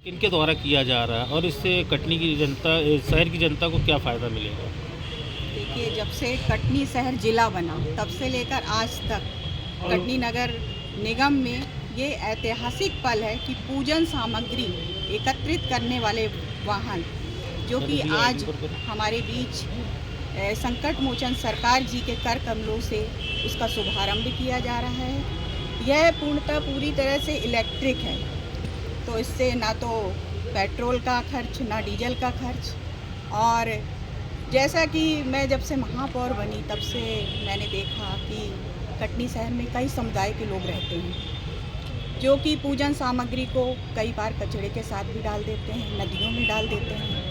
इनके द्वारा किया जा रहा है और इससे कटनी की जनता, शहर की जनता को क्या फ़ायदा मिलेगा? देखिए, जब से कटनी शहर जिला बना तब से लेकर आज तक कटनी नगर निगम में ये ऐतिहासिक पल है कि पूजन सामग्री एकत्रित करने वाले वाहन जो कि आज हमारे बीच संकट मोचन सरकार जी के कर कमलों से उसका शुभारंभ किया जा रहा है। यह पूर्णतः पूरी तरह से इलेक्ट्रिक है, तो इससे ना तो पेट्रोल का खर्च ना डीजल का खर्च। और जैसा कि मैं जब से महापौर बनी तब से मैंने देखा कि कटनी शहर में कई समुदाय के लोग रहते हैं जो कि पूजन सामग्री को कई बार कचरे के साथ भी डाल देते हैं, नदियों में डाल देते हैं।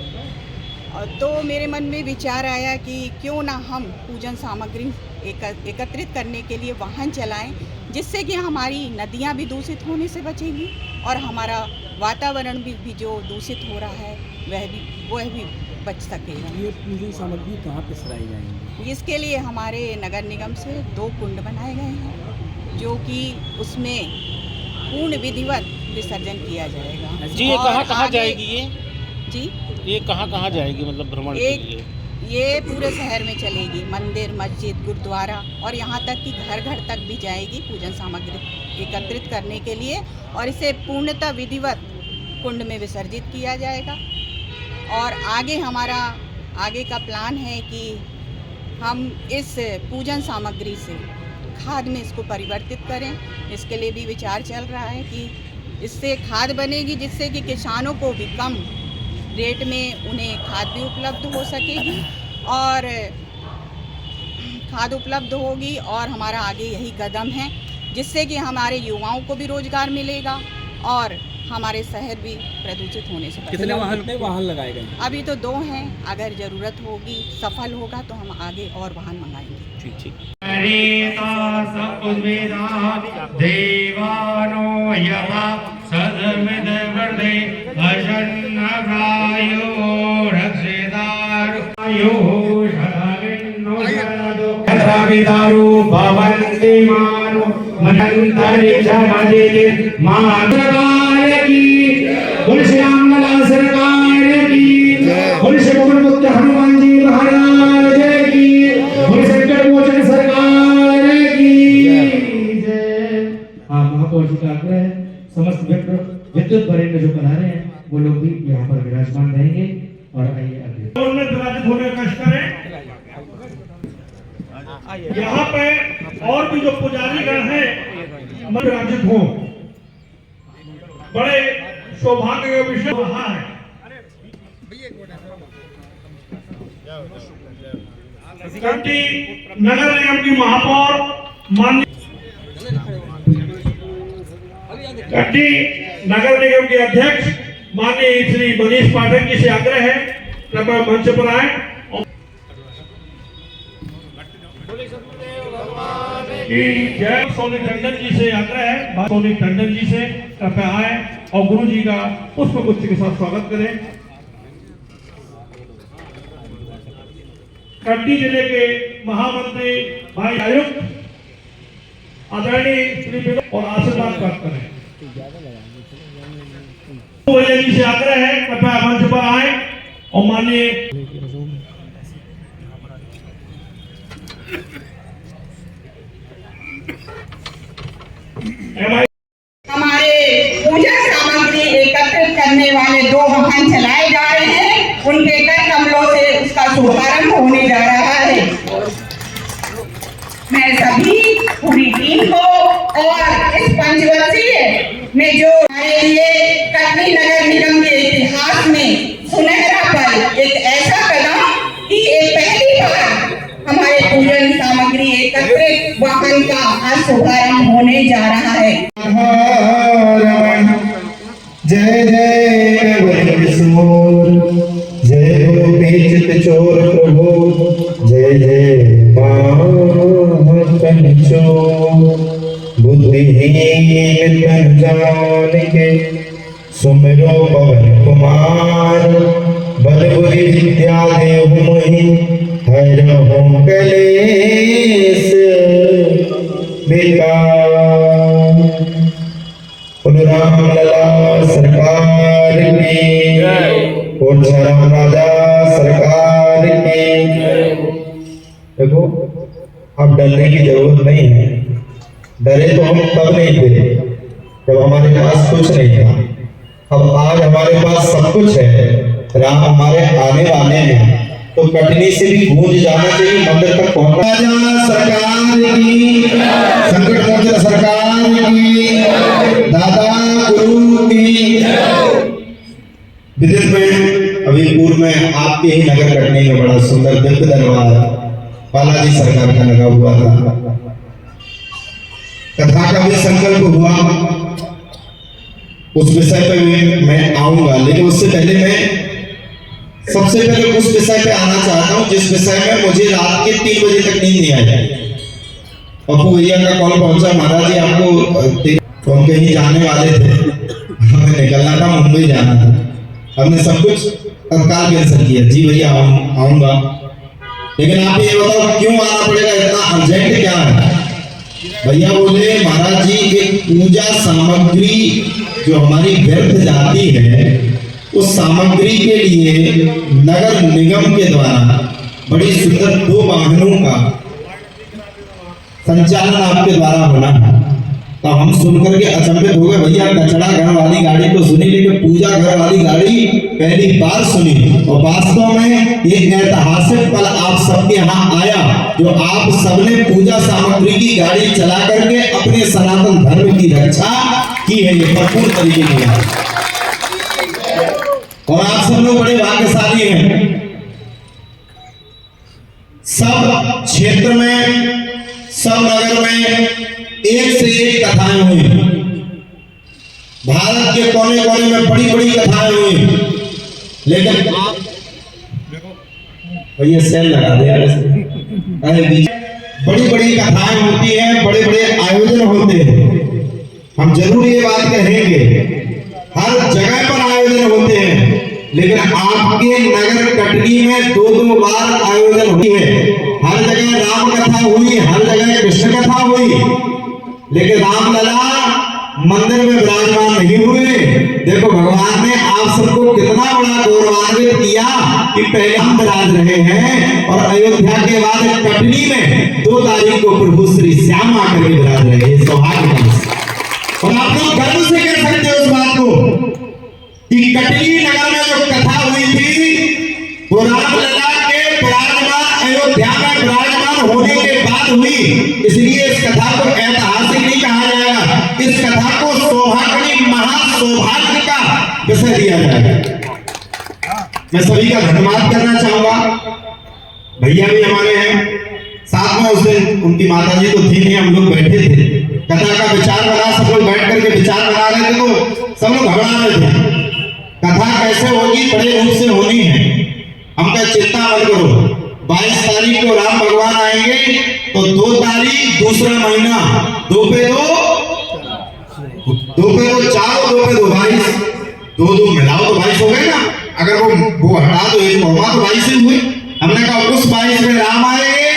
और तो मेरे मन में विचार आया कि क्यों ना हम पूजन सामग्री एकत्रित करने के लिए वाहन चलाएं, जिससे कि हमारी नदियां भी दूषित होने से बचेंगी और हमारा वातावरण भी जो दूषित हो रहा है वह भी बच सकेगा। ये पूजन सामग्री कहाँ पे सराई जाएंगी? इसके लिए हमारे नगर निगम से 2 कुंड बनाए गए हैं जो कि उसमें पूर्ण विधिवत विसर्जन किया जाएगा। जी, ये कहाँ जाएगी ये? जी, ये कहाँ जाएगी, मतलब भ्रमण के लिए? ये पूरे शहर में चलेगी, मंदिर, मस्जिद, गुरुद्वारा और यहाँ तक कि घर घर तक भी जाएगी पूजन सामग्री एकत्रित करने के लिए, और इसे पूर्णतः विधिवत कुंड में विसर्जित किया जाएगा। और हमारा आगे का प्लान है कि हम इस पूजन सामग्री से खाद में इसको परिवर्तित करें। इसके लिए भी विचार चल रहा है कि इससे खाद बनेगी जिससे कि किसानों को भी कम रेट में उन्हें खाद भी उपलब्ध हो सकेगी और खाद उपलब्ध होगी। और हमारा आगे यही कदम है जिससे कि हमारे युवाओं को भी रोजगार मिलेगा और हमारे शहर भी प्रदूषित होने से कितने वाहन लगाए गए? अभी तो 2 हैं, अगर ज़रूरत होगी, सफल होगा तो हम आगे और वाहन मंगाएंगे। ठीक। देवानो यः सदमिदवर्दे अजन्नभ्रायो रक्षितारो शरणो शरणो यत्राविदारो भवन्ति मानो मनन्तरिक्षमदिति मातृकाय की बोल श्री रामलाल सरकार की, बोल श्री पवन पुत्र हनुमान जी महाराज की, बोल संकट मोचन सरकार की जय। महापौर जी का आग्रह है, समस्त विद्युत वरिष्ठ जो पधारे हैं वो लोग भी यहाँ पर विराजमान रहेंगे। और आइए अगले विराजित होने का कष्ट करें। यहाँ पे और भी जो पुजारी गण हैं विराजित हो, बड़े सौभाग्य का विषय रहा है। कटनी नगर निगम की महापौर माननीय कटनी नगर निगम के अध्यक्ष माननीय श्री मनीष पाठक जी से आग्रह है कृपया मंच पर आए। जय सोनी टंडन जी से आग्रह है, सोनी टंडन जी से कृपया आए और गुरु जी का पुष्प गुच्छ के साथ स्वागत करें। कटनी जिले के महामंत्री भाई आयुक्त आदरणीय श्री और आशीर्वाद प्राप्त करें। भैया जी से आग्रह है कृपया मंच पर आए और माननीय हमारे पूजा सामग्री एकत्रित करने वाले 2 वाहन चलाए जा रहे हैं, उनके कर कमलों से उसका शुभारंभ होने जा रहा है। मैं सभी पूरी टीम को और इस पंचवर्षीय में जो हमारे लिए कटनी नगर निगम के इतिहास में सुनहरा पल, एक ऐसा कदम कि एक पहली बार हमारे पूजन सामग्री एकत्रित वाहन का आज शुभारंभ होने जा रहा है। जय जय वैष्णोर, जय गोपीचित चोर प्रभु, जय जय कंचो, बुद्धिहीन तन जान के सुमिरो पवन कुमार, बल बुद्धि विद्या देहु मोहि, हरहु कलेश विकार। बोलो राम लला सरकार की बोल राम राजा सरकार की। देखो अब डरने की जरूरत नहीं है। डरे तो हम तब नहीं थे जब हमारे पास कुछ नहीं था। अब आज हमारे पास सब कुछ है। राम हमारे आने वाले हैं तो कटनी से भी गूंज जाना चाहिए, मंदिर तक पहुंचना। राजा सरकार की, संकट मोचन सरकार की, दादा गुरु की। विदित में अभी पूर्व में आपके ही नगर कटनी में बड़ा सुंदर दिव्य दरबार बालाजी सरकार का लगा हुआ था। कथा का भी संकल्प हुआ, उस विषय पे मैं आऊंगा, लेकिन उससे पहले मैं सबसे पहले उस विषय पे आना चाहता हूं जिस विषय में मुझे रात के 3 बजे तक नींद नहीं आई। पप्पू भैया का कॉल पहुंचा, महाराज जी आपको, हम कहीं जाने वाले थे, हमें निकलना था, मुंबई जाना था। हमने सब कुछ तत्काल कैंसिल किया। जी भैया आऊंगा, लेकिन आप ये बताओ क्यों आना पड़ेगा, इतना अर्जेंट क्या है? भैया बोले महाराज जी एक पूजा सामग्री जो हमारी व्यर्थ जाती है, उस सामग्री के लिए नगर निगम के द्वारा बड़ी सुंदर 2 वाहनों का संचालन आपके द्वारा होना है। तो हम सुनकर के अचंभित हो गए। भैया कचरा घर वाली गाड़ी तो सुनी, लेकिन पूजा घर वाली गाड़ी पहली बार सुनी। और वास्तव में एक ऐतिहासिक पल आप सबके यहाँ आया, जो आप सबने पूजा सामग्री की गाड़ी चला करके अपने सनातन धर्म की रक्षा की है। ये भरपूर तरीके की, और आप सब लोग बड़े भाग्यशाली हैं। सब क्षेत्र में, सब नगर में एक से एक कथाएं हुई। भारत के कोने कोने में बड़ी बड़ी कथाएं हुई, लेकिन भैया सेल लगा दे यार, बड़ी बड़ी कथाएं होती हैं, बड़े बड़े आयोजन होते हैं। हम जरूर ये बात कहेंगे, हर जगह पर आयोजन होते हैं, लेकिन आपके नगर कटनी में 2-2 बार आयोजन हुई है। हर जगह राम कथा हुई, हर जगह कृष्ण कथा हुई, लेकिन रामलला मंदिर में विराजमान नहीं हुए। देखो भगवान ने आप सबको कितना बड़ा गौरवान्वित किया कि पहले हम विराज रहे हैं, और अयोध्या के बाद कटनी में 2 तारीख को प्रभु श्री श्याम आकर के विराज रहे हैं। सौभाग्य, और आप लोग गर्व से कह सकते हो उस बात को कि कटनी नगर में जो कथा हुई थी वो रामलला के विराजमान, अयोध्या में विराजमान होने के बाद हुई। इसलिए इस कथा को ऐतिहासिक नहीं कहा जाएगा, इस कथा को सौभाग्य, महासौभाग्य का विषय दिया जाएगा। मैं सभी का धन्यवाद करना चाहूंगा। भैया भी हमारे हैं साथ में, उस दिन उनकी माता जी तो थी नहीं, हम लोग बैठे थे, कथा का विचार बना, सब लोग बैठ करके विचार बना रहे थे, तो सब लोग घबरा रहे थे कथा कैसे होगी, बड़े रूप से होनी है। हम क्या चिंता मत करो, 22 तारीख को राम भगवान आएंगे, तो 2 तारीख दूसरा महीना, 2 पे 2 4, 2 पे 2 22, 2 मिलाओ तो 22 हो गए ना। अगर वो हटा दो एक होगा तो 22 ही हुए। हमने कहा उस 22 में राम आएंगे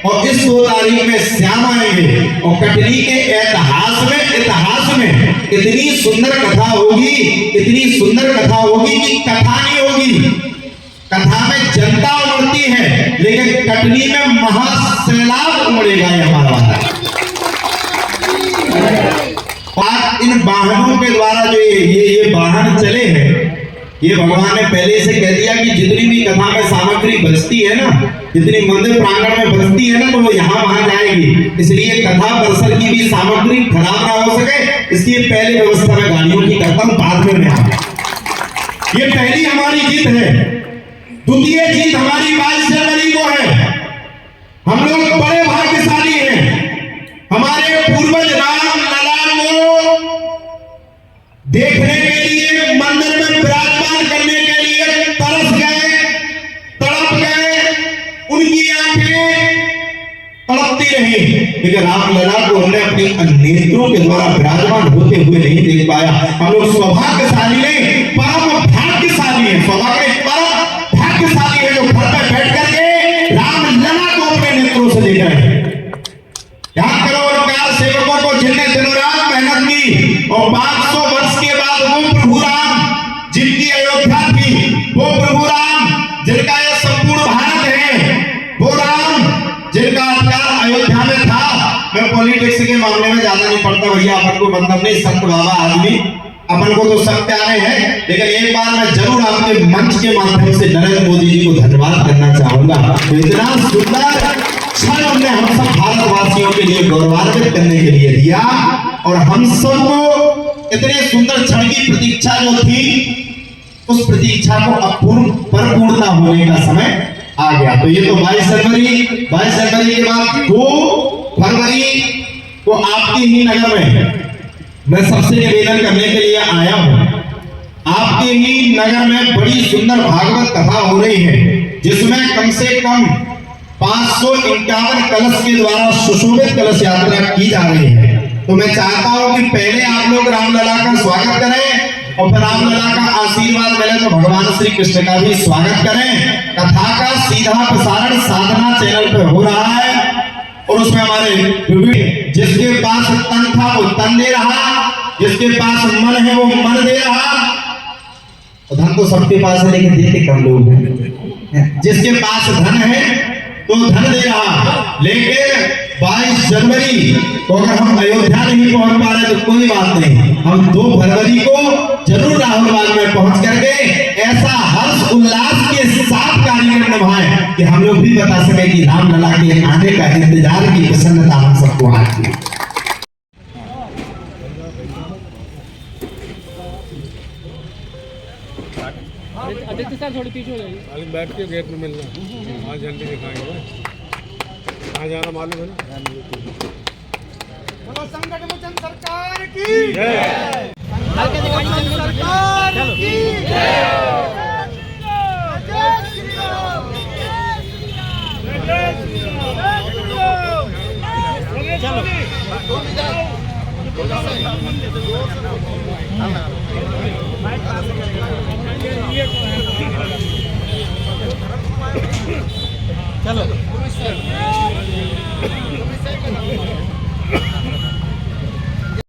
और इस 2 तारीख में श्याम आएंगे, और कटनी के इतिहास में इतनी सुंदर कथा होगी, इतनी सुंदर कथा होगी कि कथा नहीं होगी, कथा में जनता उमड़ती है, लेकिन कटनी में महासैलाब उमड़ेगा ये हमारा वादा। आज इन वाहनों के द्वारा जो ये वाहन चले हैं, ये भगवान ने पहले से कह दिया कि जितनी भी कथा में सामग्री बचती है ना, जितनी मंदिर प्रांगण में बचती है ना, तो वो यहाँ वहां जाएगी। इसलिए कथा परिसर की भी सामग्री खराब ना हो सके, इसलिए पहले व्यवस्था में गाड़ियों की करता हूँ, बाद में मैं आता। ये पहली हमारी जीत है। द्वितीय जीत हमारी 22 जनवरी को है। हम लोग बड़े भाग्यशाली हैं। हमारे पूर्वज राम लला को देखने के लिए, मंदिर में विराजमान करने के लिए तरस गए, तड़प गए, उनकी आंखें तड़पती रही, लेकिन रामलला को हमने अपनी नेत्रों के द्वारा विराजमान होते हुए नहीं देख पाया। हम लोग सौभाग्यशाली नहीं, परम भाग्यशाली है। सौभाग्य परम भाग्यशाली है जो घर पे बैठ करके रामलला को अपने नेत्रों से देख रहे हैं। याद करो उन 4 सेवकों को जिनने दिनों रात मेहनत की, और 500 वर्ष के बाद वो प्रभु राम जिनकी अयोध्या थी, वो प्रभु राम जिनका यह संपूर्ण भारत है, वो राम जिनका अधिकार अयोध्या में था। मैं पॉलिटिक्स के मामले में ज्यादा नहीं पढ़ता भैया, अपन को मतलब नहीं, संत बाबा आदमी अपन को तो सब प्यारे हैं, लेकिन एक बार मैं जरूर आपके मंच के माध्यम से नरेंद्र मोदी जी को धन्यवाद करना चाहूंगा। तो इतना सुंदर क्षण हमने हम सब भारतवासियों के लिए गौरवान्वित करने के लिए दिया, और हम सबको इतने सुंदर क्षण की प्रतीक्षा जो थी, उस प्रतीक्षा को अपूर्ण परिपूर्णता होने का समय आ गया। तो ये तो 22 जनवरी के बाद 2 फरवरी को आपके ही नगर में मैं सबसे निवेदन करने के लिए आया हूं। आपके ही नगर में बड़ी सुंदर भागवत कथा हो रही है, जिसमें कम से कम 551 कलश के द्वारा सुशोभित कलश यात्रा की जा रही है। तो मैं चाहता हूं कि पहले आप लोग रामलला का स्वागत करें, और फिर रामलला का आशीर्वाद मिले तो भगवान श्री कृष्ण का भी स्वागत करें। कथा का सीधा प्रसारण साधना चैनल पे हो रहा है, और उसमें हमारे जिसके पास तन था वो तन दे रहा, जिसके पास मन है वो मन दे रहा। और धन तो सबके पास है, लेकिन देते कम लोग हैं। जिसके पास धन है तो धन दे रहा। लेकिन 22 जनवरी को अगर हम अयोध्या नहीं पहुंच पा रहे तो कोई बात नहीं, हम 2 फरवरी को जरूर राहुल बाग में पहुंच करके ऐसा हर्ष उल्लास के साथ कार्यक्रम निभाएं कि हम लोग भी बता सके कि रामलला के आने का इंतजार की प्रसन्नता हम सबको आज की। आदित्य सर थोड़ी पीछे हो जाइए। बैठ के गेट में मिलना, आज झंडी दिखाएंगे। कहाँ जाना मालूम है ना? संकट मोचन सरकार की जय। सरकार की चलो